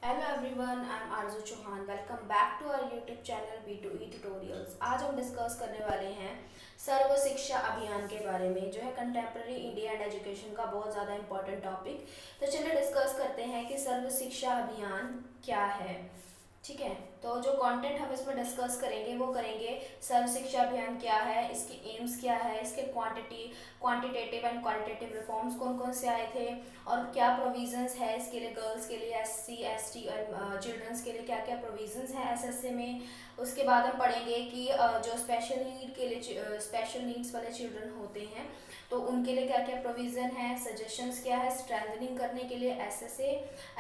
Hello everyone, I am Arzoo Chauhan. Welcome back to our YouTube channel B2E tutorials. आज हम discuss करने वाले हैं सर्व शिक्षा अभियान के बारे में, जो है कंटेम्प्रेरी इंडिया एंड एजुकेशन का बहुत ज़्यादा इंपॉर्टेंट टॉपिक। तो चलिए डिस्कस करते हैं कि सर्व शिक्षा अभियान क्या है। ठीक है, तो जो कंटेंट हम इसमें डिस्कस करेंगे वो करेंगे सर्व शिक्षा अभियान क्या है, इसके एम्स क्या है, इसके क्वांटिटेटिव एंड क्वालिटेटिव रिफॉर्म्स कौन कौन से आए थे और क्या प्रोविजंस है इसके लिए, गर्ल्स के लिए, SC ST और चिल्ड्रंस के लिए क्या क्या प्रोविजंस है SSA में। उसके बाद हम पढ़ेंगे कि जो स्पेशल नीड के लिए, स्पेशल नीड्स वाले चिल्ड्रन होते हैं तो उनके लिए क्या क्या प्रोविज़न है, सजेशंस क्या है स्ट्रेंथनिंग करने के लिए SSA,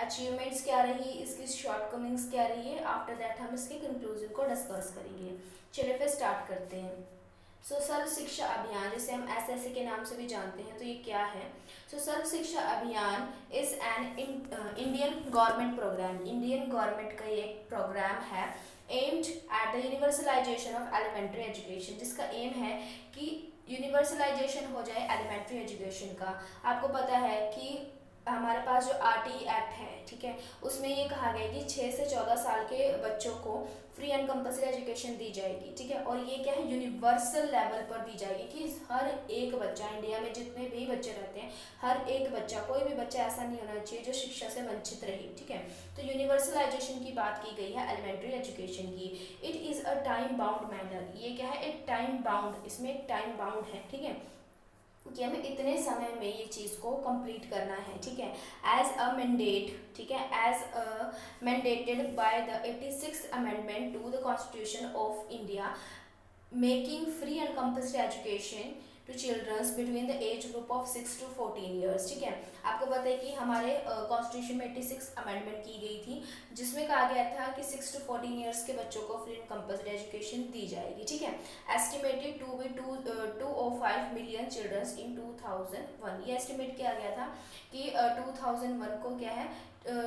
अचीवमेंट्स क्या रही, इसकी शॉर्टकमिंग्स क्या रही है। आफ्टर दैट हम इसके कंक्लूजन को डिस्कस करेंगे। चलिए फिर स्टार्ट करते हैं। सर्व शिक्षा अभियान, जिसे हम SSA के नाम से भी जानते हैं, तो ये क्या है। Sarva Shiksha Abhiyan is an Indian government program. Indian government का ये एक प्रोग्राम है aimed at the universalization of elementary education, जिसका एम है कि यूनिवर्सलाइजेशन हो जाए एलिमेंट्री एजुकेशन का। आपको पता है कि हमारे पास जो RTE एक्ट है, ठीक है, उसमें ये कहा गया है कि 6 से 14 साल के बच्चों को फ्री एंड कंपल्सरी एजुकेशन दी जाएगी। ठीक है, और ये क्या है, यूनिवर्सल लेवल पर दी जाएगी कि हर एक बच्चा, इंडिया में जितने भी बच्चे रहते हैं, हर एक बच्चा, कोई भी बच्चा ऐसा नहीं होना चाहिए जो शिक्षा से वंचित रहे। ठीक है, तो यूनिवर्सलाइजेशन की बात की गई है एलिमेंट्री एजुकेशन की। It is a time bound manner. ये क्या है, एक टाइम बाउंड, इसमें एक टाइम बाउंड है। ठीक है, कि हमें इतने समय में ये चीज़ को कंप्लीट करना है। ठीक है, एज अ मैंडेट, ठीक है, as a mandated by the 86th amendment to the constitution of India, making free and compulsory education to childrens between the age group of 6 to 14 years. ठीक है, आपको पता है कि हमारे कॉन्स्टिट्यूशन में 86 अमेंडमेंट की गई थी, जिसमें कहा गया था कि 6 to 14 ईयर्स के बच्चों को फ्री एंड कंपल्सरी एजुकेशन दी जाएगी। ठीक है, estimated to be 205 million childrens in 2001। ये एस्टिमेट किया गया था कि 2001 को क्या है,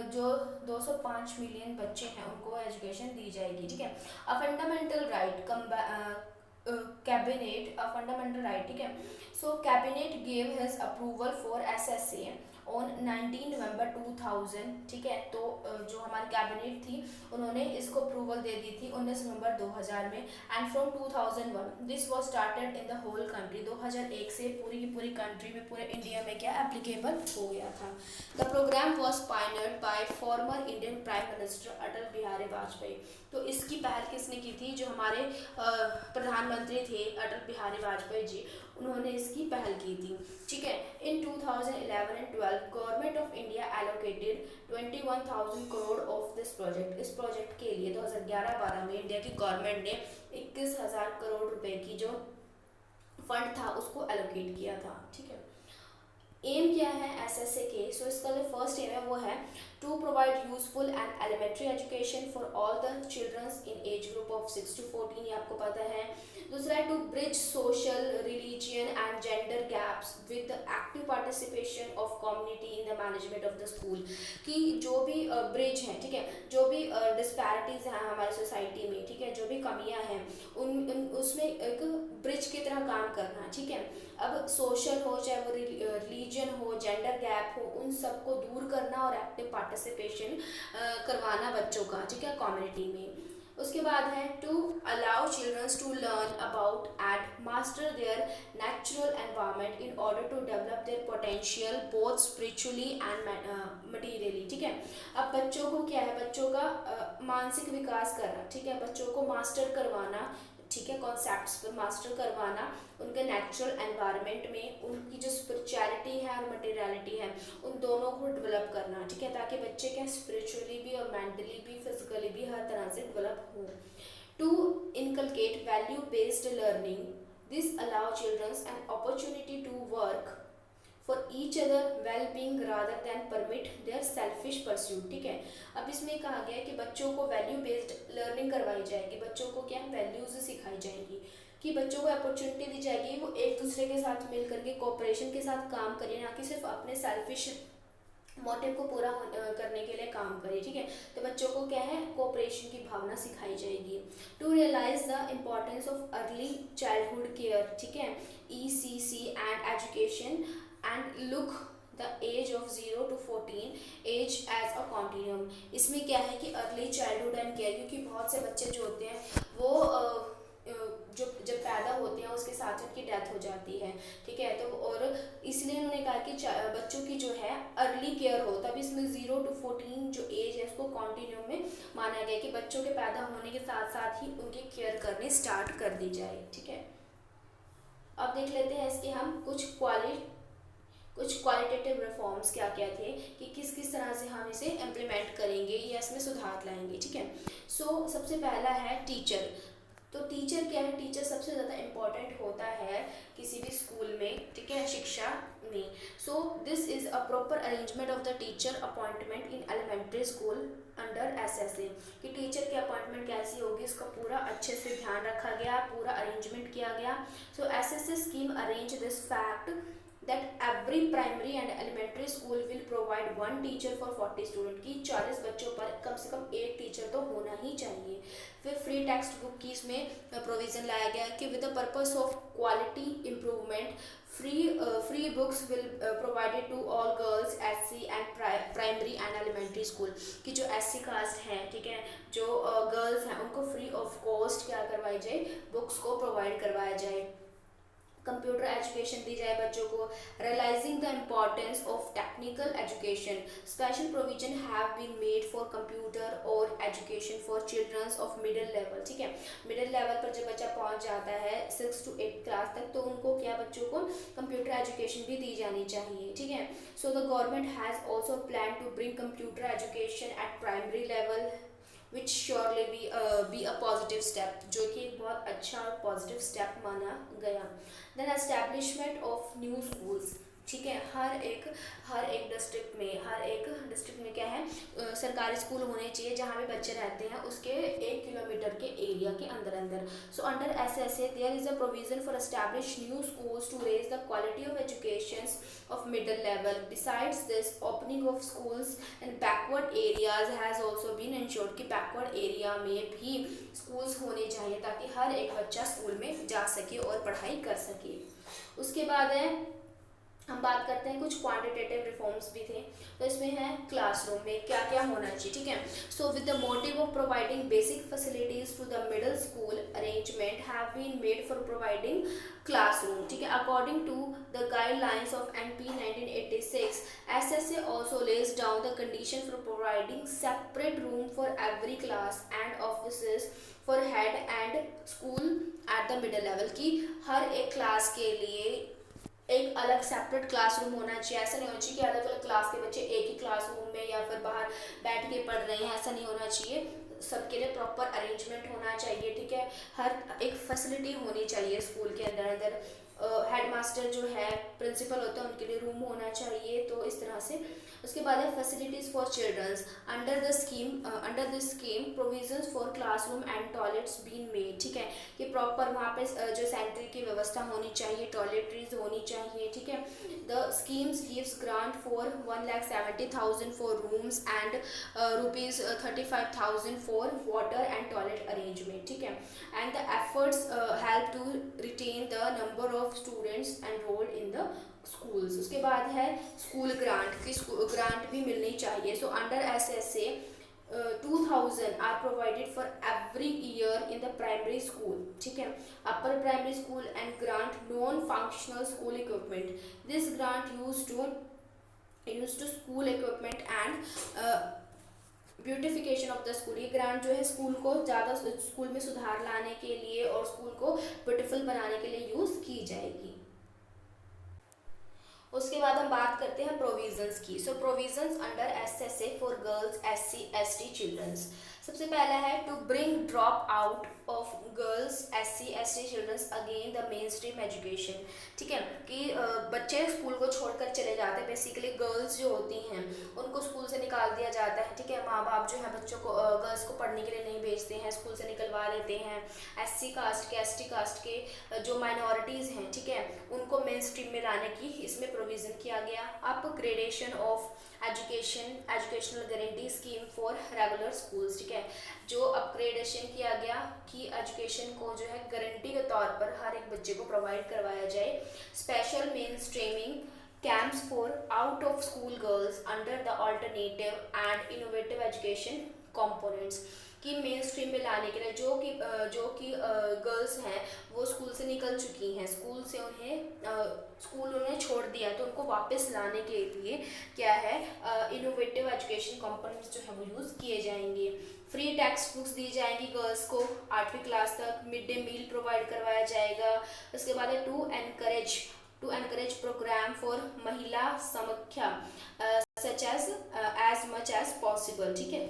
जो 205 मिलियन बच्चे हैं उनको एजुकेशन दी जाएगी। ठीक है, a fundamental right cabinet, a fundamental right. ठीक है, cabinet gave his approval for SSA on 19 नवंबर 2000। ठीक है, तो जो हमारी कैबिनेट थी उन्होंने इसको अप्रूवल दे दी थी 19 नवंबर 2000 में। And from 2001 this was started in the whole country. 2001 से पूरी की पूरी कंट्री में, पूरे इंडिया में क्या एप्लीकेबल हो गया था। The programme was pioneered by former Indian prime minister Atal Bihari Vajpayee. तो इसकी पहल किसने की थी, जो हमारे प्रधानमंत्री थे अटल बिहारी वाजपेयी जी, उन्होंने इसकी पहल की थी। ठीक है, इन 2011 and 12 government of India allocated 21,000 crore of this project. इस प्रोजेक्ट के लिए 2011-12 में इंडिया की गवर्नमेंट ने 21,000 करोड़ रुपए की जो फंड था उसको एलोकेट किया था। ठीक है, एम क्या है SSA के, इसका जो फर्स्ट एम है वो है to provide useful and elementary education for all the childrens in age group of 6 to 14, ये आपको पता है। दूसरा है to bridge social, religion and gender gaps with the active participation of community in the management of the school. कि जो भी bridge है, ठीक है, जो भी डिस्पैरिटीज हैं हमारी सोसाइटी में, ठीक है, जो भी कमियां हैं उसमें एक ब्रिज की तरह काम करना। ठीक है, अब सोशल हो, चाहे वो रिलीजन हो, जेंडर गैप हो, उन सबको दूर करना और एक्टिव पार्टिसिपेशन करवाना बच्चों का, ठीक है, कम्युनिटी में। उसके बाद है to allow childrens to learn about and master their natural environment in order to develop their potential both spiritually and materially. ठीक है, अब बच्चों को क्या है, बच्चों का मानसिक विकास करना, ठीक है, बच्चों को मास्टर करवाना, ठीक है, कॉन्सेप्ट्स पर मास्टर करवाना, उनके नेचुरल एनवायरनमेंट में उनकी जो स्पिरिचुअलिटी है और मटेरियलिटी है उन दोनों को डेवलप करना। ठीक है, ताकि बच्चे क्या स्पिरिचुअली भी और मेंटली भी, फिजिकली भी हर तरह से डेवलप हो। To inculcate value based learning, this allow childrens an opportunity to work for each other well being rather than permit their selfish pursuit. ठीक है, अब इसमें कहा गया है कि बच्चों को वैल्यू बेस्ड लर्निंग करवाई जाएगी, बच्चों को क्या वैल्यूज सिखाई जाएगी, कि बच्चों को अपॉर्चुनिटी दी जाएगी वो एक दूसरे के साथ मिल करके कोऑपरेशन के साथ काम करें, ना कि सिर्फ अपने सेल्फिश मोटिव को पूरा करने के लिए काम करे। ठीक है, तो बच्चों को क्या है, कोऑपरेशन की भावना सिखाई जाएगी। To realise the importance of early childhood care, ठीक है, ECC and education and look the age of 0 to 14 age age a continuum. इसमें क्या है कि अर्ली चाइल्डहुड एंड केयर, क्योंकि बहुत से बच्चे जो होते हैं वो जो जब पैदा होते हैं उसके साथ उनकी डेथ हो जाती है, ठीक है। तो और इसलिए उन्होंने कहा कि बच्चों की जो है अर्ली केयर हो, तब इसमें 0 to 14 जो एज है उसको कॉन्टिन्यूम में माना गया कि बच्चों के पैदा होने के साथ साथ ही उनकी केयर करनी स्टार्ट कर दी जाए, ठीक है। अब देख लेते हैं इसके हम कुछ क्वालिटेटिव रिफॉर्म्स क्या क्या थे कि किस किस तरह से हम इसे इम्प्लीमेंट करेंगे या इसमें सुधार लाएंगे, ठीक है। सो सबसे पहला है टीचर। तो टीचर क्या है, टीचर सबसे ज़्यादा इम्पॉर्टेंट होता है किसी भी स्कूल में, ठीक है, शिक्षा में। So this is a proper arrangement of the teacher appointment in elementary school under SSA, कि टीचर की अपॉइंटमेंट कैसी होगी इसका पूरा अच्छे से ध्यान रखा गया, पूरा अरेंजमेंट किया गया। So SSA scheme arrange this fact that every primary and elementary school will provide one teacher for 40 student, की 40 बच्चों पर कम से कम एक टीचर तो होना ही चाहिए। फिर फ्री टेक्स्ट बुक की इसमें प्रोविज़न लाया गया कि with the purpose of quality improvement free books will provided to all girls SC and primary and elementary school, कि जो एससी कास्ट हैं, ठीक है, जो गर्ल्स हैं उनको फ्री ऑफ कॉस्ट क्या करवाई जाए, बुक्स को प्रोवाइड करवाया जाए। कंप्यूटर एजुकेशन दी जाए बच्चों को। Realising the importance of technical education, special provision have been made for computer और education for childrens of middle level, ठीक है। मिडिल लेवल पर जब बच्चा पहुंच जाता है 6 to 8 क्लास तक, तो उनको क्या बच्चों को कंप्यूटर एजुकेशन भी दी जानी चाहिए, ठीक है। So the government has also plan to bring computer education at primary level which surely be a positive step, जो कि एक बहुत अच्छा और पॉजिटिव स्टेप माना गया। Then establishment of new schools, ठीक है। हर एक डिस्ट्रिक्ट में क्या है, सरकारी स्कूल होने चाहिए जहाँ पे बच्चे रहते हैं उसके 1 किलोमीटर के एरिया के अंदर। So under SSA there is a provision for establish new schools to raise the quality of education of middle level. Besides this, opening of schools in backward areas has also been ensured, कि backward area में भी schools होने चाहिए ताकि हर एक बच्चा school में जा सके और पढ़ाई कर सके। उसके बाद है हम बात करते हैं कुछ क्वांटिटेटिव रिफॉर्म्स भी थे। तो इसमें है क्लासरूम में क्या क्या होना चाहिए, ठीक है। So with the motive of providing basic facilities to the middle school arrangement have been made for providing classroom, ठीक है। According to the guidelines of NP 1986, SSA also lays down the condition for providing separate room for every class and offices for head and school at the middle level, की हर एक class के लिए एक अलग separate classroom होना चाहिए। ऐसा नहीं होना चाहिए कि अलग अलग क्लास के बच्चे एक ही क्लासरूम में या फिर बाहर बैठ के पढ़ रहे हैं, ऐसा नहीं होना चाहिए। सबके लिए प्रॉपर अरेंजमेंट होना चाहिए, ठीक है। हर एक फैसिलिटी होनी चाहिए स्कूल के अंदर। हेडमास्टर जो है, प्रिंसिपल होता है, उनके लिए रूम होना चाहिए। तो इस तरह से उसके बाद है facilities for childrens under this scheme provisions for classroom and toilets been made, ठीक है। कि प्रॉपर वहाँ पे जो सैनिटरी की व्यवस्था होनी चाहिए, टॉयलेटरीज होनी चाहिए, ठीक है। The schemes gives grant for 1,70,000 for rooms and ₹35,000 for water and toilet arrangement, ठीक है। And the efforts help to retain the number of students enrolled in the schools. उसके बाद है स्कूल ग्रांट, की ग्रांट भी मिलनी चाहिए। So under SSA 2,000 are provided for every year in the primary school, ठीक है, upper primary school and grant non functional school equipment. This grant use to school equipment and beautification of the school. ये grant जो है school को ज़्यादा school में सुधार लाने के लिए और स्कूल को ब्यूटिफुल बनाने के लिए यूज़ की जाएगी। उसके बाद हम बात करते हैं प्रोविजंस की। So provisions under SSA for girls SC ST childrens. सबसे पहला है to bring drop out of girls SC ST childrens again the main stream education, ठीक है। कि बच्चे स्कूल को छोड़कर चले जाते हैं, बेसिकली गर्ल्स जो होती हैं उनको स्कूल से निकाल दिया जाता है, ठीक है। माँ बाप जो है बच्चों को गर्ल्स को पढ़ने के लिए नहीं भेजते हैं, स्कूल से निकलवा लेते हैं। एससी कास्ट के एसटी कास्ट के जो माइनॉरिटीज़ हैं, ठीक है, उनको मेन स्ट्रीम में लाने की इसमें प्रोविज़न किया गया। Upgradation of educational guarantee scheme for regular schools, ठीक है। जो अपग्रेडेशन किया गया कि एजुकेशन को जो है गारंटी के तौर पर हर एक बच्चे को प्रोवाइड करवाया जाए। Special main streaming camps for out of school girls under the alternative and innovative education components, कि मेन स्ट्रीम में लाने के लिए जो कि गर्ल्स हैं वो स्कूल से निकल चुकी हैं, स्कूल से स्कूल उन्हें छोड़ दिया, तो उनको वापस लाने के लिए क्या है इनोवेटिव एजुकेशन कंपोनेंट्स जो है वो यूज़ किए जाएंगे। फ्री टेक्स्ट बुक्स दी जाएंगी गर्ल्स को 8वीं क्लास तक, मिड डे मील प्रोवाइड करवाया जाएगा। उसके बाद है to encourage programme for Mahila Samakhya such as much as possible, ठीक है।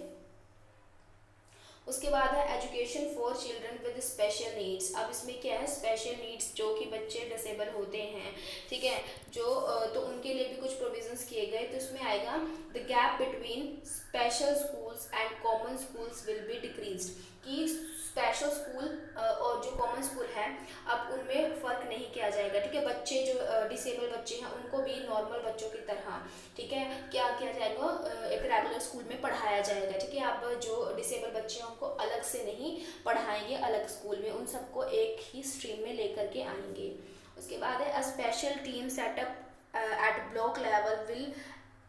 उसके बाद है education for children with special needs. अब इसमें क्या है, स्पेशल नीड्स जो कि बच्चे डिसेबल होते हैं, ठीक है, तो उनके लिए भी कुछ प्रोविजंस किए गए। तो इसमें आएगा the gap between special schools and common schools will be decreased, कि स्पेशल स्कूल और जो कॉमन स्कूल है अब उनमें फ़र्क नहीं किया जाएगा, ठीक है। बच्चे जो डिसेबल बच्चे हैं उनको भी नॉर्मल बच्चों की तरह, ठीक है, क्या किया जाएगा, एक रेगुलर स्कूल में पढ़ाया जाएगा, ठीक है। अब जो डिसेबल बच्चे हैं उनको अलग से नहीं पढ़ाएंगे अलग स्कूल में, उन सबको एक ही स्ट्रीम में लेकर के आएंगे। उसके बाद है a special team set up at block level will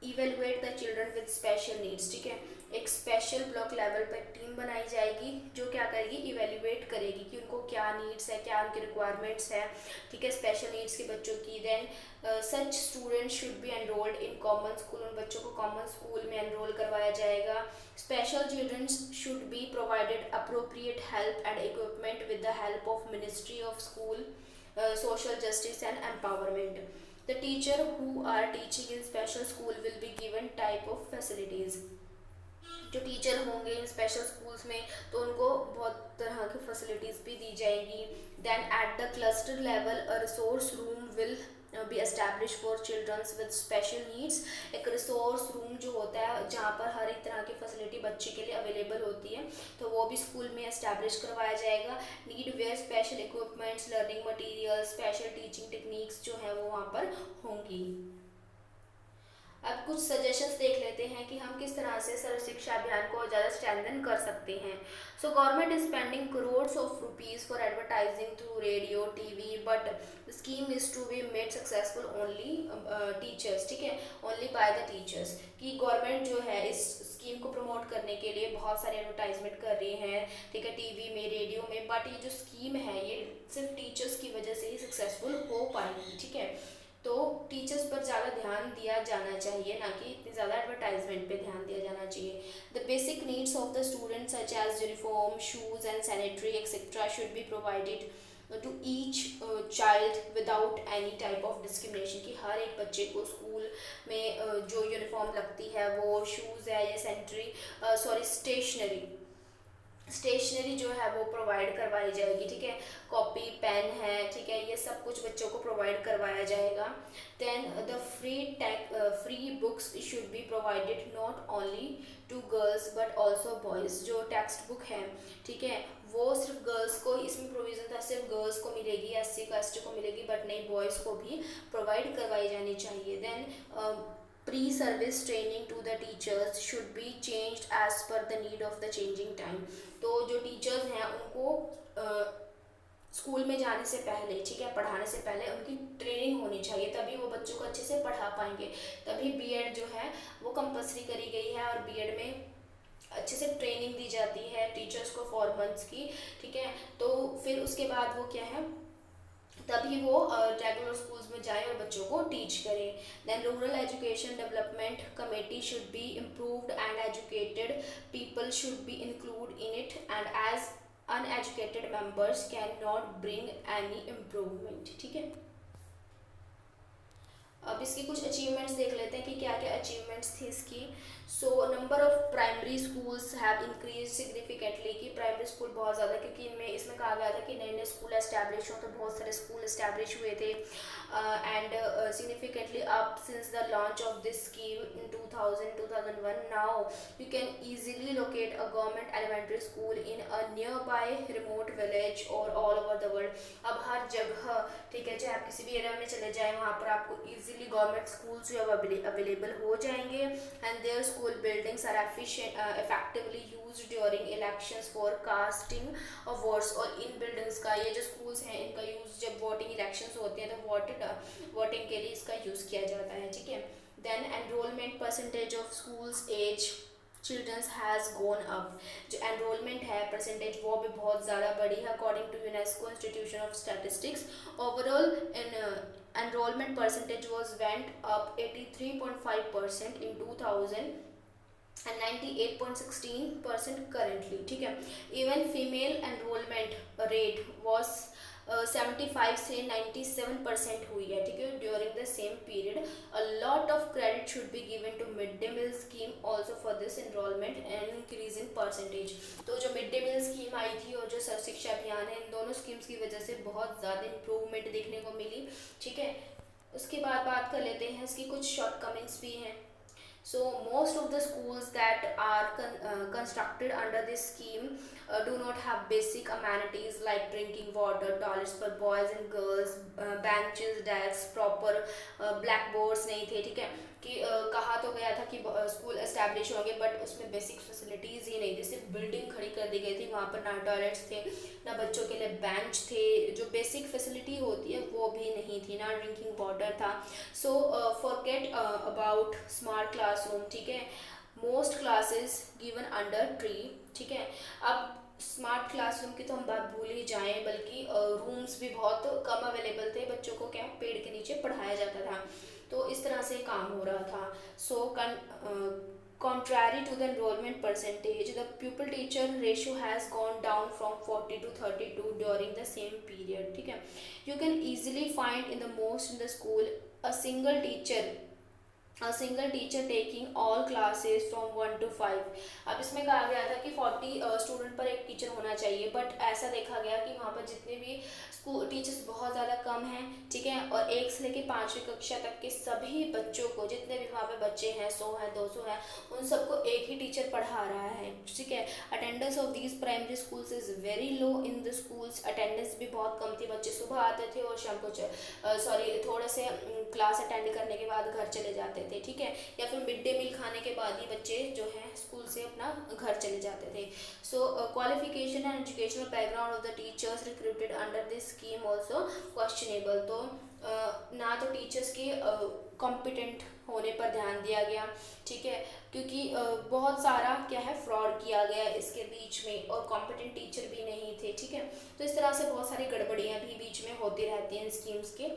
evaluate the children with special needs, ठीक है। एक स्पेशल ब्लॉक लेवल पर टीम बनाई जाएगी जो क्या करेगी, इवेल्युएट करेगी कि उनको क्या नीड्स है, क्या उनकी रिक्वायरमेंट्स है, ठीक है, स्पेशल नीड्स के बच्चों की। Then such student should be enrolled in common school, उन बच्चों को कॉमन स्कूल में एनरोल करवाया जाएगा। Special children should be provided appropriate help and equipment with the help of ministry of school social justice and empowerment. The teacher who are teaching in special school will be given type of facilities। जो teacher होंगे इन special schools में तो उनको बहुत तरह की facilities भी दी जाएंगी। Then at the cluster level a resource room will be establish for childrens with special needs. एक रिसोर्स रूम जो होता है जहाँ पर हर एक तरह की फैसिलिटी बच्चे के लिए अवेलेबल होती है, तो वो भी स्कूल में एस्टैब्लिश करवाया जाएगा। Need where special equipments, learning material, special teaching techniques जो है वो वहाँ पर होंगी। अब कुछ सजेशंस देख लेते हैं कि हम किस तरह से सर्व शिक्षा अभियान को ज़्यादा स्ट्रेंथन कर सकते हैं। So government is spending crores of rupees for advertising through radio TV, but scheme is to be made successful only teachers, ठीक है, ओनली बाय द टीचर्स। कि गवर्नमेंट जो है इस स्कीम को प्रमोट करने के लिए बहुत सारे एडवर्टाइजमेंट कर रही हैं, ठीक है, टीवी में, रेडियो में, बट ये जो स्कीम है ये सिर्फ टीचर्स की वजह से ही सक्सेसफुल हो पाएगी, ठीक है। तो टीचर्स पर ज़्यादा ध्यान दिया जाना चाहिए, ना कि इतनी ज़्यादा एडवर्टाइजमेंट पे ध्यान दिया जाना चाहिए। The basic needs of the student such as uniform, shoes and sanitary etcetera should be provided to each child without any type of discrimination, कि हर एक बच्चे को स्कूल में जो यूनिफॉर्म लगती है, वो शूज़ है या स्टेशनरी जो है वो प्रोवाइड करवाई जाएगी, ठीक है, कॉपी पेन है, ठीक है, ये सब कुछ बच्चों को प्रोवाइड करवाया जाएगा। Then the free books should be provided not only to girls but also boys. जो टेक्स्ट बुक है, ठीक है, वो सिर्फ गर्ल्स को, इसमें प्रोविज़न था सिर्फ गर्ल्स को मिलेगी, SC कास्ट को मिलेगी, बट नहीं, बॉयज़ को भी प्रोवाइड करवाई जानी चाहिए। Then pre-service training to the teachers should be changed as per the need of the changing time। तो जो टीचर्स हैं उनको स्कूल में जाने से पहले, ठीक है, पढ़ाने से पहले उनकी ट्रेनिंग होनी चाहिए, तभी वो बच्चों को अच्छे से पढ़ा पाएंगे। तभी बीएड जो है वो कंपल्सरी करी गई है और बीएड में अच्छे से ट्रेनिंग दी जाती है टीचर्स को 4 मंथ्स की, ठीक है। तो फिर उसके बाद वो क्या है, तभी वो रेगुलर स्कूल्स में जाए और बच्चों को टीच करें। Then rural education development committee should be improved and educated people should be include in it and as uneducated members can not bring any improvement, ठीक है। अब इसकी कुछ अचीवमेंट्स देख लेते हैं कि क्या क्या अचीवमेंट्स थी इसकी। So number of primary schools have increase significantly, कि प्राइमरी स्कूल बहुत ज़्यादा, क्योंकि इसमें कहा गया था कि नए नए स्कूल एस्टैब्लिश हो, तो बहुत सारे स्कूल एस्टैब्लिश हुए थे। And significantly up since the launch of this scheme in 2001 now you can easily locate a government elementary school in a nearby remote village और ऑल ओवर द वर्ल्ड। अब हर जगह, ठीक है, चाहे आप किसी भी एरिया में चले जाएँ, वहाँ पर आपको ईजिली गवर्नमेंट स्कूल्स जो है अवेलेबल हो जाएंगे। And their school buildings are effectively used during elections for casting of votes. और इन बिल्डिंग्स का, ये जो स्कूल्स हैं, इनका यूज़ जब वोटिंग इलेक्शंस होते हैं तो वोटिंग के लिए इसका यूज़ किया जाता है, ठीक है। Then enrolment percentage of schools age childrens has gone up. जो एनरोलमेंट है परसेंटेज वो भी बहुत ज़्यादा बढ़ी है according to UNESCO institution of statistics. Overall in enrollment percentage was went up 83.5% in 2000 and 98.16% currently, ठीक है। Even female enrolment rate was 75 से 97% हुई है, ठीक है, during the same period. A lot of credit should be given to mid day meal scheme also for this enrolment and increase in percentage. तो जो mid day meal scheme आई थी और जो सर्व शिक्षा अभियान है, इन दोनों स्कीम्स की वजह से बहुत ज़्यादा इम्प्रूवमेंट देखने को मिली, ठीक है। उसके बाद बात कर लेते हैं इसकी कुछ शॉर्टकमिंग्स भी हैं। So most of the schools that are constructed under this scheme do not have basic amenities like drinking water, toilets for boys and girls, benches, desks, proper blackboards नहीं थे, ठीक है। कि कहा तो गया था कि स्कूल एस्टैब्लिश होंगे, बट उसमें बेसिक फैसिलिटीज़ ही नहीं थी। सिर्फ बिल्डिंग खड़ी कर दी गई थी, वहाँ पर ना टॉयलेट्स थे, ना बच्चों के लिए बेंच थे, जो बेसिक फैसिलिटी होती है वो भी नहीं थी, ना ड्रिंकिंग वाटर था। So forget about smart classroom, ठीक है। Most classes given under tree, ठीक है। अब स्मार्ट क्लासरूम की तो हम बात भूल ही जाएं, बल्कि रूम्स भी बहुत कम अवेलेबल थे, बच्चों को क्या पेड़ के नीचे पढ़ाया जाता था, तो इस तरह से काम हो रहा था। सो contrary to the enrollment percentage, the pupil teacher ratio has gone down from 40 to 32 during the same period, ठीक है। You can easily find in the most in the school a single teacher taking all classes from 1 to 5। अब इसमें कहा गया था कि 40 student पर एक टीचर होना चाहिए, बट ऐसा देखा गया कि वहाँ पर जितने भी स्कूल टीचर्स बहुत ज़्यादा कम हैं, ठीक है। और 1 से लेकर 5वीं कक्षा तक के सभी बच्चों को, जितने भी वहाँ पे बच्चे हैं, 100 हैं, 200 हैं, उन सबको एक ही टीचर पढ़ा रहा है, ठीक है। Attendance of these primary schools is very low in the schools. Attendance भी बहुत कम थी, बच्चे सुबह आते थे और शाम को थोड़े से क्लास अटेंड करने के बाद घर चले जाते थे, ठीक है। या फिर मिड डे मील खाने के बाद ही बच्चे जो हैं स्कूल से अपना घर चले जाते थे। So qualification and educational background of the teachers recruited under this scheme also questionable. तो ना तो टीचर्स के कॉम्पिटेंट होने पर ध्यान दिया गया, ठीक है, क्योंकि बहुत सारा क्या है फ्रॉड किया गया इसके बीच में, और कॉम्पिटेंट टीचर भी नहीं थे, ठीक है। तो इस तरह से बहुत सारी गड़बड़ियाँ भी बीच में होती रहती हैं स्कीम्स के।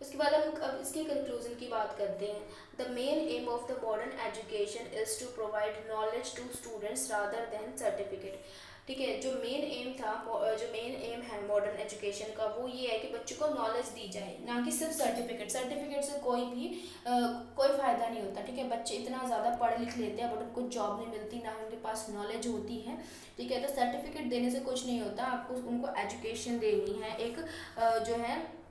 उसके बाद हम अब इसके कंक्लूजन की बात करते हैं। The main aim of the modern education is to provide knowledge to students rather than certificate, ठीक है। जो मेन एम है मॉडर्न एजुकेशन का, वो ये है कि बच्चों को नॉलेज दी जाए, ना कि सिर्फ सर्टिफिकेट से कोई फ़ायदा नहीं होता, ठीक है। बच्चे इतना ज़्यादा पढ़ लिख लेते हैं बट उनको जॉब नहीं मिलती, ना उनके पास नॉलेज होती है, ठीक है। तो सर्टिफिकेट देने से कुछ नहीं होता, आपको उनको एजुकेशन देनी है, एक जो है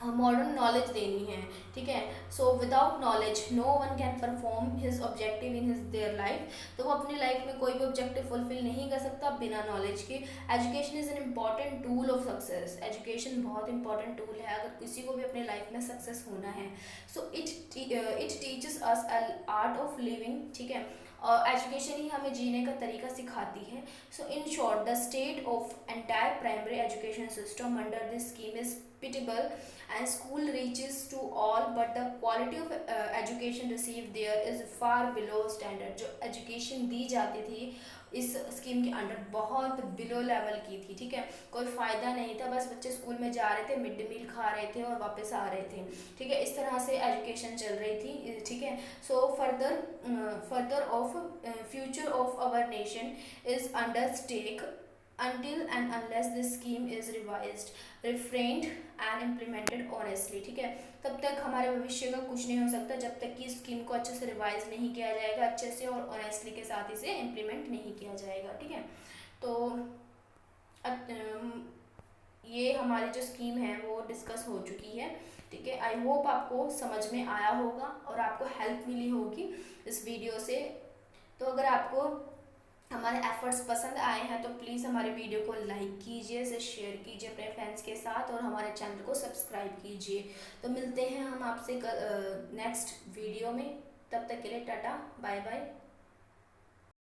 मॉडर्न नॉलेज देनी है, ठीक है। So without knowledge no one can perform his objective in his their life. तो वो अपनी लाइफ में कोई भी ऑब्जेक्टिव फुलफिल नहीं कर सकता बिना नॉलेज के। Education is an important tool of success. Education बहुत इंपॉर्टेंट टूल है अगर किसी को भी अपने लाइफ में सक्सेस होना है। So it teaches us art of living, ठीक है। और एजुकेशन ही हमें जीने का तरीका सिखाती है। So in short the state of entire primary education system under this scheme is pitiable and school reaches to all, but the quality of education received there is far below standard। जो education दी जाती थी इस scheme के under बहुत below level की थी, ठीक है। कोई फ़ायदा नहीं था, बस बच्चे स्कूल में जा रहे थे, मिड डे मील खा रहे थे और वापस आ रहे थे, ठीक है। इस तरह से एजुकेशन चल रही थी, ठीक है। So further of future of our nation is under stake until and unless this scheme is revised, refrained and implemented honestly, ठीक है। तब तक हमारे भविष्य का कुछ नहीं हो सकता जब तक कि इस स्कीम को अच्छे से रिवाइज नहीं किया जाएगा, अच्छे से और ऑनेस्टली के साथ इसे इम्प्लीमेंट नहीं किया जाएगा, ठीक है। तो ये हमारी जो स्कीम है वो डिस्कस हो चुकी है, ठीक है। आई होप आपको समझ में आया होगा और आपको हेल्प मिली होगी इस वीडियो से। तो अगर आपको हमारे एफर्ट्स पसंद आए हैं तो प्लीज़ हमारे वीडियो को लाइक कीजिए, इसे शेयर कीजिए अपने फ्रेंड्स के साथ और हमारे चैनल को सब्सक्राइब कीजिए। तो मिलते हैं हम आपसे नेक्स्ट वीडियो में, तब तक के लिए टाटा बाय बाय।